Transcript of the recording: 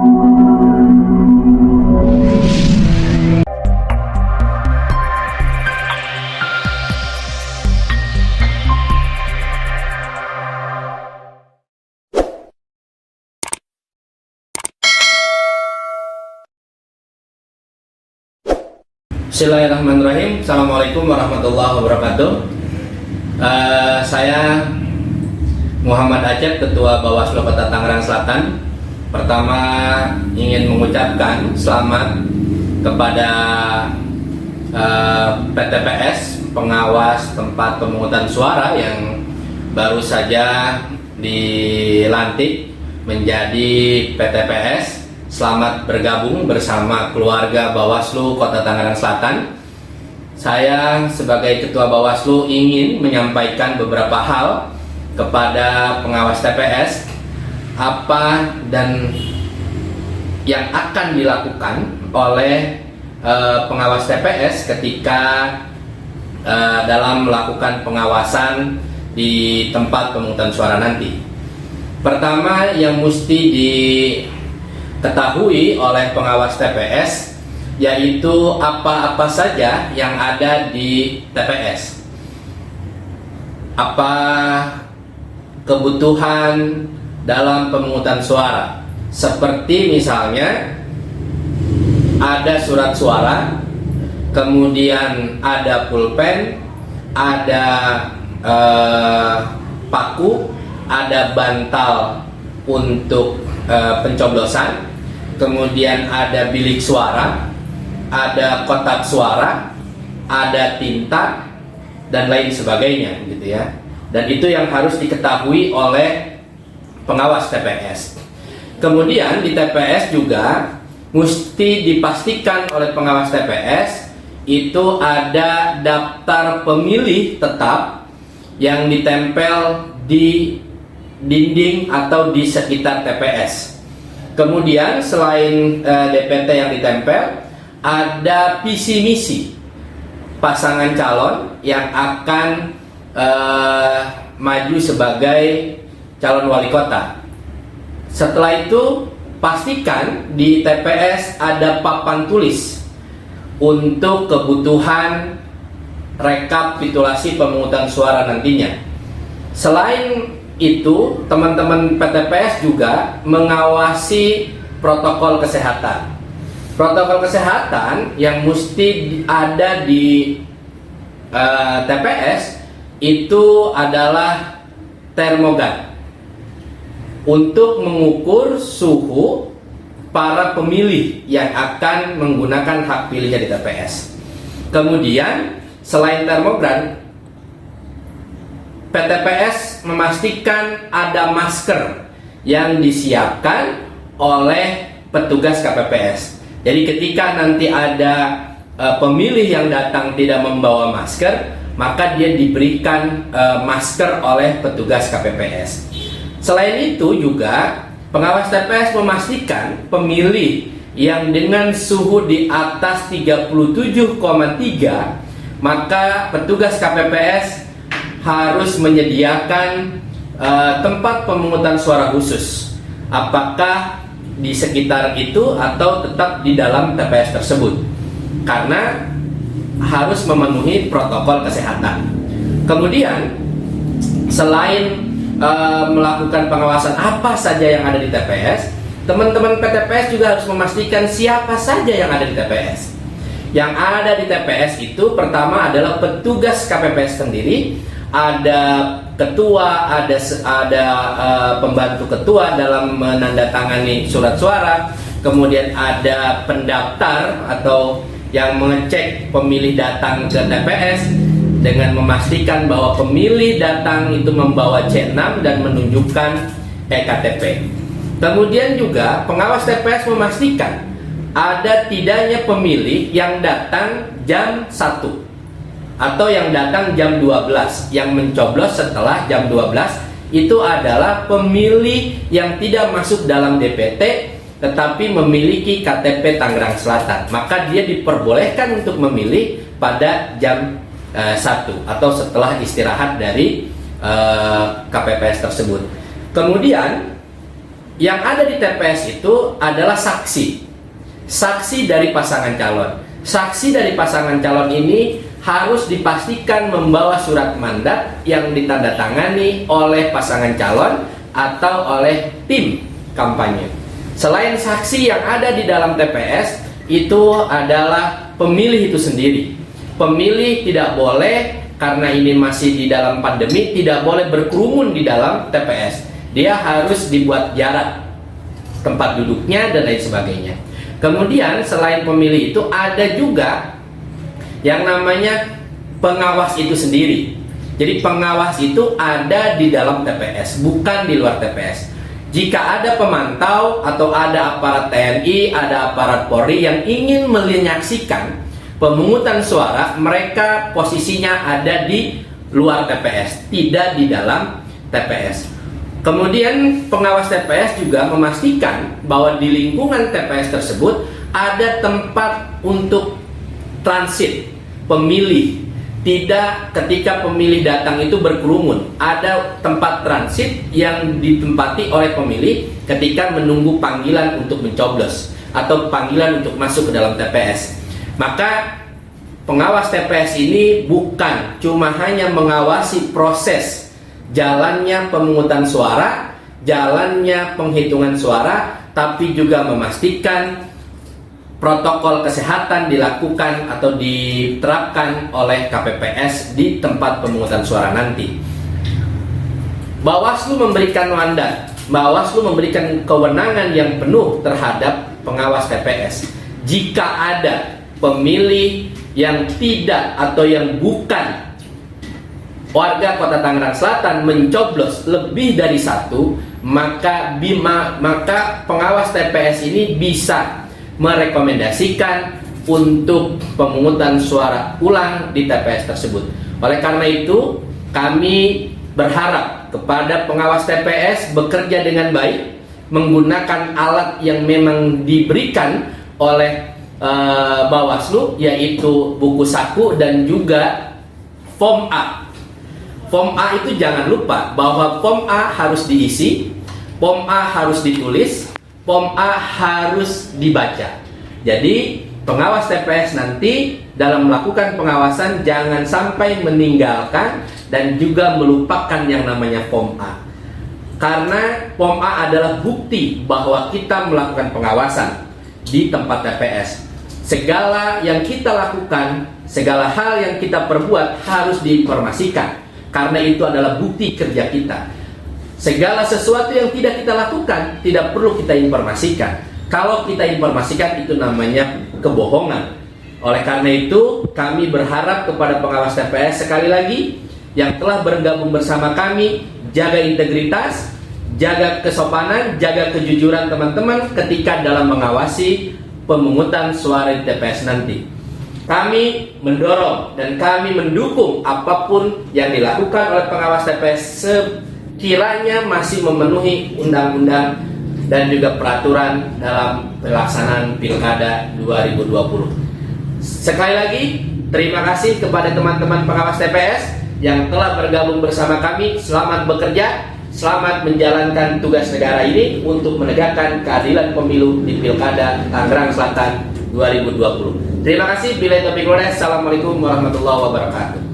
Bismillahirrahmanirrahim. Assalamualaikum warahmatullahi wabarakatuh. Saya Muhammad Acep, Ketua Bawaslu Kota Tangerang Selatan. Pertama ingin mengucapkan selamat kepada PTPS, pengawas tempat pemungutan suara yang baru saja dilantik menjadi PTPS. Selamat bergabung bersama keluarga Bawaslu Kota Tangerang Selatan. Saya sebagai Ketua Bawaslu ingin menyampaikan beberapa hal kepada pengawas TPS, apa dan yang akan dilakukan oleh pengawas TPS ketika dalam melakukan pengawasan di tempat pemungutan suara nanti. Pertama yang mesti diketahui oleh pengawas TPS yaitu apa-apa saja yang ada di TPS, apa kebutuhan dalam pemungutan suara, seperti misalnya ada surat suara, kemudian ada pulpen, ada paku, ada bantal untuk pencoblosan, kemudian ada bilik suara, ada kotak suara, ada tinta, dan lain sebagainya, gitu ya. Dan itu yang harus diketahui oleh pengawas TPS. Kemudian di TPS juga mesti dipastikan oleh pengawas TPS itu ada daftar pemilih tetap yang ditempel di dinding atau di sekitar TPS. Kemudian selain DPT yang ditempel, ada visi misi pasangan calon yang akan maju sebagai calon wali kota. Setelah itu pastikan di TPS ada papan tulis untuk kebutuhan rekapitulasi pemungutan suara nantinya. Selain itu, teman-teman PTPS juga mengawasi protokol kesehatan. Protokol kesehatan yang mesti ada di TPS itu adalah termogan untuk mengukur suhu para pemilih yang akan menggunakan hak pilihnya di TPS. Kemudian selain termogan, PTPS memastikan ada masker yang disiapkan oleh petugas KPPS. Jadi ketika nanti ada pemilih yang datang tidak membawa masker, maka dia diberikan masker oleh petugas KPPS. Selain itu juga pengawas TPS memastikan pemilih yang dengan suhu di atas 37,3, maka petugas KPPS harus menyediakan tempat pemungutan suara khusus, apakah di sekitar itu atau tetap di dalam TPS tersebut, karena harus memenuhi protokol kesehatan. Kemudian selain melakukan pengawasan apa saja yang ada di TPS, teman-teman PTPS juga harus memastikan siapa saja yang ada di TPS. Yang ada di TPS itu pertama adalah petugas KPPS sendiri, ada ketua, ada pembantu ketua dalam menandatangani surat suara, kemudian ada pendaftar atau yang mengecek pemilih datang ke TPS dengan memastikan bahwa pemilih datang itu membawa C6 dan menunjukkan eKTP. Kemudian juga pengawas TPS memastikan ada tidaknya pemilih yang datang jam 1 atau yang datang jam 12, yang mencoblos setelah jam 12 itu adalah pemilih yang tidak masuk dalam DPT tetapi memiliki KTP Tangerang Selatan, maka dia diperbolehkan untuk memilih pada jam 1 atau setelah istirahat dari KPPS tersebut. Kemudian Yang ada di TPS itu adalah saksi. Saksi dari pasangan calon. Saksi dari pasangan calon ini harus dipastikan membawa surat mandat yang ditandatangani oleh pasangan calon atau oleh tim kampanye. Selain saksi yang ada di dalam TPS, itu adalah pemilih itu sendiri. Pemilih tidak boleh, karena ini masih di dalam pandemi, tidak boleh berkerumun di dalam TPS. Dia harus dibuat jarak tempat duduknya dan lain sebagainya. Kemudian selain pemilih itu ada juga yang namanya pengawas itu sendiri. Jadi pengawas itu ada di dalam TPS, bukan di luar TPS. Jika ada pemantau atau ada aparat TNI, ada aparat Polri yang ingin menyaksikan pemungutan suara, mereka posisinya ada di luar TPS, tidak di dalam TPS. Kemudian pengawas TPS juga memastikan bahwa di lingkungan TPS tersebut ada tempat untuk transit pemilih. Tidak ketika pemilih datang itu berkerumun. Ada tempat transit yang ditempati oleh pemilih ketika menunggu panggilan untuk mencoblos atau panggilan untuk masuk ke dalam TPS. Maka pengawas TPS ini bukan cuma hanya mengawasi proses jalannya pemungutan suara, jalannya penghitungan suara, tapi juga memastikan protokol kesehatan dilakukan atau diterapkan oleh KPPS di tempat pemungutan suara nanti. Bawaslu memberikan mandat, Bawaslu memberikan kewenangan yang penuh terhadap pengawas TPS. Jika ada pemilih yang tidak atau yang bukan warga Kota Tangerang Selatan mencoblos lebih dari satu, maka pengawas TPS ini bisa merekomendasikan untuk pemungutan suara ulang di TPS tersebut. Oleh karena itu, kami berharap kepada pengawas TPS bekerja dengan baik, menggunakan alat yang memang diberikan oleh Bawaslu, yaitu buku saku dan juga form A. Form A itu jangan lupa bahwa form A harus diisi, form A harus ditulis, form A harus dibaca. Jadi pengawas TPS nanti dalam melakukan pengawasan jangan sampai meninggalkan dan juga melupakan yang namanya form A. Karena form A adalah bukti bahwa kita melakukan pengawasan di tempat TPS. Segala yang kita lakukan, segala hal yang kita perbuat harus diinformasikan. Karena itu adalah bukti kerja kita. Segala sesuatu yang tidak kita lakukan tidak perlu kita informasikan. Kalau kita informasikan itu namanya kebohongan. Oleh karena itu kami berharap kepada pengawas TPS sekali lagi yang telah bergabung bersama kami, jaga integritas, jaga kesopanan, jaga kejujuran teman-teman ketika dalam mengawasi pemungutan suara di TPS nanti. Kami mendorong dan kami mendukung apapun yang dilakukan oleh pengawas TPS sekiranya masih memenuhi undang-undang dan juga peraturan dalam pelaksanaan Pilkada 2020. Sekali lagi, terima kasih kepada teman-teman pengawas TPS yang telah bergabung bersama kami. Selamat bekerja, selamat menjalankan tugas negara ini untuk menegakkan keadilan pemilu di Pilkada Tangerang Selatan 2020. Terima kasih. Assalamualaikum warahmatullahi wabarakatuh.